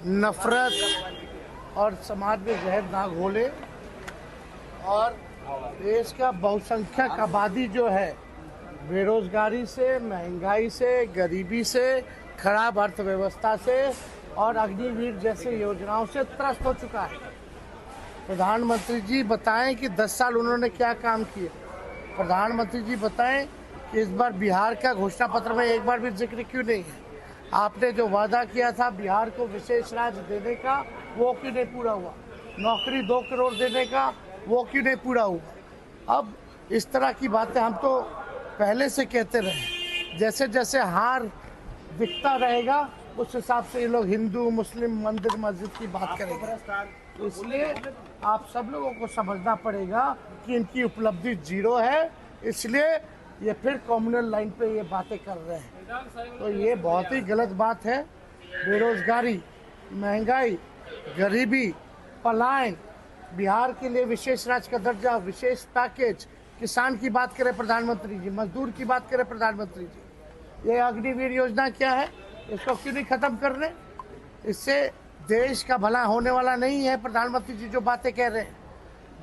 नफरत और समाज में जहर ना घोले और देश का बहुसंख्यक आबादी जो है बेरोजगारी से, महंगाई से, गरीबी से, खराब अर्थव्यवस्था से और अग्निवीर जैसे योजनाओं से त्रस्त हो चुका है। प्रधानमंत्री जी बताएं कि 10 साल उन्होंने क्या काम किए। प्रधानमंत्री जी बताएं कि इस बार बिहार का घोषणा पत्र में एक बार भी जिक्र क्यों नहीं है। आपने जो वादा किया था बिहार को विशेष राज्य देने का, वो क्यों नहीं पूरा हुआ। नौकरी 2 करोड़ देने का, वो क्यों नहीं पूरा हुआ। अब इस तरह की बातें हम तो पहले से कहते रहे, जैसे जैसे हार दिखता रहेगा उस हिसाब से ये लोग हिंदू मुस्लिम मंदिर मस्जिद की बात करेंगे। तो इसलिए आप सब लोगों को समझना पड़ेगा कि इनकी उपलब्धि 0 है, इसलिए ये फिर कम्युनल लाइन पे ये बातें कर रहे हैं। तो ये बहुत ही गलत बात है। बेरोजगारी, महंगाई, गरीबी, पलायन, बिहार के लिए विशेष राज्य का दर्जा, विशेष पैकेज, किसान की बात करें प्रधानमंत्री जी, मजदूर की बात करें प्रधानमंत्री जी। ये अग्निवीर योजना क्या है, इसको क्यों नहीं खत्म कर रहे। इससे देश का भला होने वाला नहीं है। प्रधानमंत्री जी जो बातें कह रहे हैं,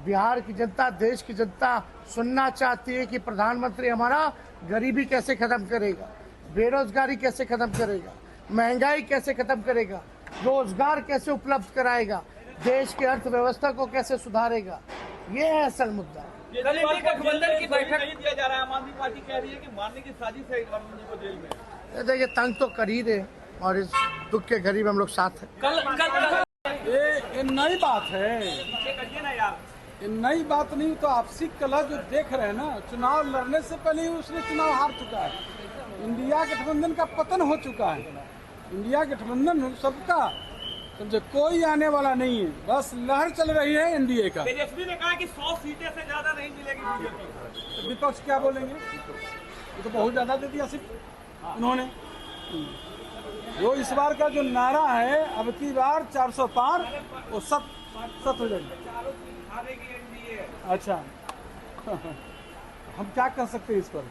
बिहार की जनता, देश की जनता सुनना चाहती है कि प्रधानमंत्री हमारा गरीबी कैसे खत्म करेगा, बेरोजगारी कैसे खत्म करेगा, महंगाई कैसे खत्म करेगा, रोजगार कैसे उपलब्ध कराएगा, देश की अर्थव्यवस्था को कैसे सुधारेगा। ये है असल मुद्दा। गठबंधन की बैठक नहीं दिया जा रहा है। आम आदमी पार्टी कह रही है कि मारने की साजिश है गठबंधन को जेल में। देखिए, तंग तो कर ही रहे और इस दुख के घड़ी में हम लोग साथ हैं। ये नई बात है, ये नई बात नहीं। तो आपसी कलह जो देख रहे हैं ना, चुनाव लड़ने से पहले ही उसने चुनाव हार चुका है। इंडिया गठबंधन का पतन हो चुका है। इंडिया गठबंधन सबका, समझे, कोई आने वाला नहीं है। बस लहर चल रही है एनडीए का। तेजस्वी ने कहा कि 100 सीटें से ज्यादा नहीं मिलेगी बीजेपी। तो विपक्ष क्या बोलेंगे? ये तो बहुत ज्यादा दे दिया सिर्फ उन्होंने। जो इस बार का जो नारा है, अब की बार 400 पार, वो सत हो जाएगी। अच्छा हम क्या कर सकते हैं इस पर?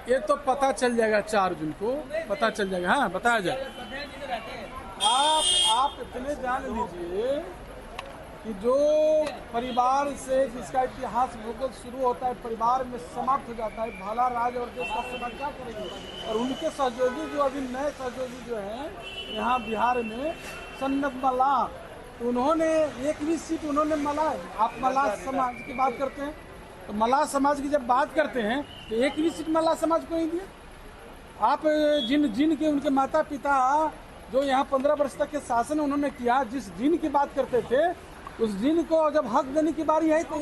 ये तो पता चल जाएगा 4 जून को, पता चल जाएगा। हाँ, बताया जाए। आप इतने जान लीजिए कि जो परिवार से जिसका इतिहास भूगोल शुरू होता है, परिवार में समाप्त हो जाता है, भाला राज और देश का सेवा क्या करेंगे। और उनके सहयोगी जो अभी नए सहयोगी जो हैं यहाँ बिहार में, सन्नत मल्लाह, तो उन्होंने 1 भी सीट उन्होंने मल्लाह, आप मल्लाह समाज की बात करते हैं, तो मल्लाह समाज की जब बात करते हैं तो 1 भी सीट मल्लाह समाज को नहीं दिए। आप जिन के उनके माता पिता जो यहाँ 15 वर्ष तक के शासन उन्होंने किया, जिस जिन की बात करते थे, उस जिन को जब हक देने की बारी है तो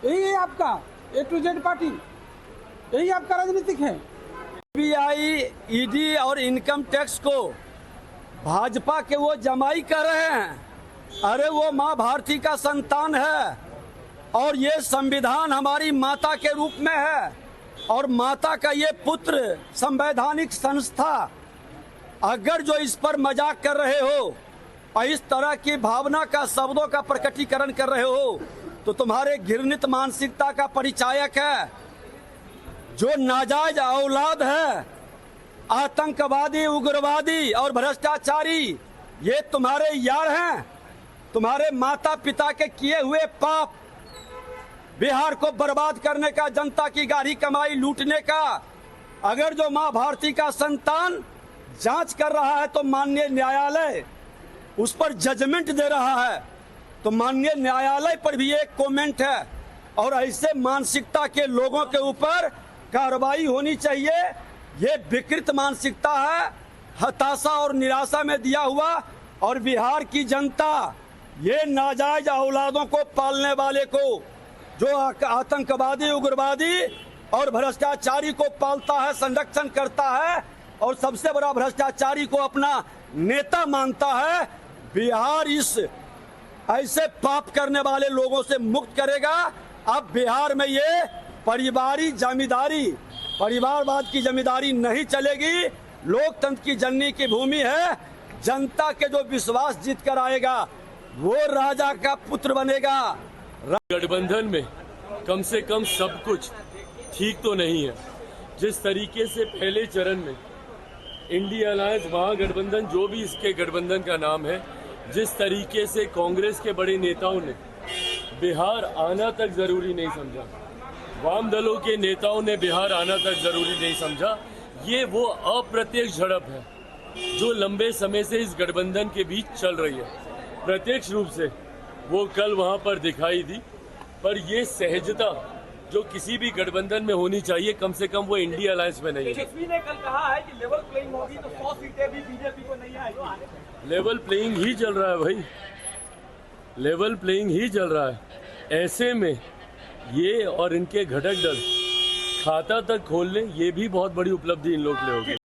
यही है आपका A to Z पार्टी, यही आपका राजनीतिक है। सीबीआई, ईडी और इनकम टैक्स को भाजपा के वो जमाई कर रहे हैं। अरे वो माँ भारती का संतान है और ये संविधान हमारी माता के रूप में है और माता का ये पुत्र संवैधानिक संस्था। अगर जो इस पर मजाक कर रहे हो और इस तरह की भावना का, शब्दों का प्रकटीकरण कर रहे हो, तो तुम्हारे घृणित मानसिकता का परिचायक है। जो नाजायज औलाद है, आतंकवादी, उग्रवादी और भ्रष्टाचारी, ये तुम्हारे यार हैं। तुम्हारे माता पिता के किए हुए पाप, बिहार को बर्बाद करने का, जनता की गाढ़ी कमाई लूटने का। अगर जो मां भारती का संतान जांच कर रहा है तो माननीय न्यायालय उस पर जजमेंट दे रहा है, तो माननीय न्यायालय पर भी एक कमेंट है और ऐसे मानसिकता के लोगों के ऊपर कार्रवाई होनी चाहिए। ये विकृत मानसिकता है, हताशा और निराशा में दिया हुआ। और बिहार की जनता ये नाजायज औलादों को पालने वाले को, जो आतंकवादी, उग्रवादी और भ्रष्टाचारी को पालता है, संरक्षण करता है और सबसे बड़ा भ्रष्टाचारी को अपना नेता मानता है, बिहार इस ऐसे पाप करने वाले लोगों से मुक्त करेगा। अब बिहार में ये परिवारवाद की जमींदारी नहीं चलेगी। लोकतंत्र की जननी की भूमि है। जनता के जो विश्वास जीत कर आएगा वो राजा का पुत्र बनेगा। गठबंधन में कम से कम सब कुछ ठीक तो नहीं है। जिस तरीके से पहले चरण में इंडिया अलायंस महागठबंधन, जो भी इसके गठबंधन का नाम है, जिस तरीके से कांग्रेस के बड़े नेताओं ने बिहार आना तक जरूरी नहीं समझा, वाम दलों के नेताओं ने बिहार आना तक जरूरी नहीं समझा, ये वो अप्रत्यक्ष झड़प है जो लंबे समय से इस गठबंधन के बीच चल रही है। प्रत्यक्ष रूप से वो कल वहां पर दिखाई दी, पर ये सहजता जो किसी भी गठबंधन में होनी चाहिए, कम से कम वो इंडिया अलायंस में नहीं है। तेजस्वी ने कल कहा है कि लेवल प्लेइंग होगी तो 100 सीटें भी बीजेपी को नहीं आएगी। लेवल प्लेइंग ही चल रहा है भाई, लेवल प्लेइंग ही चल रहा है। ऐसे में ये और इनके घटक दल खाता तक खोल लें, ये भी बहुत बड़ी उपलब्धि इन लोग के लिए होगी।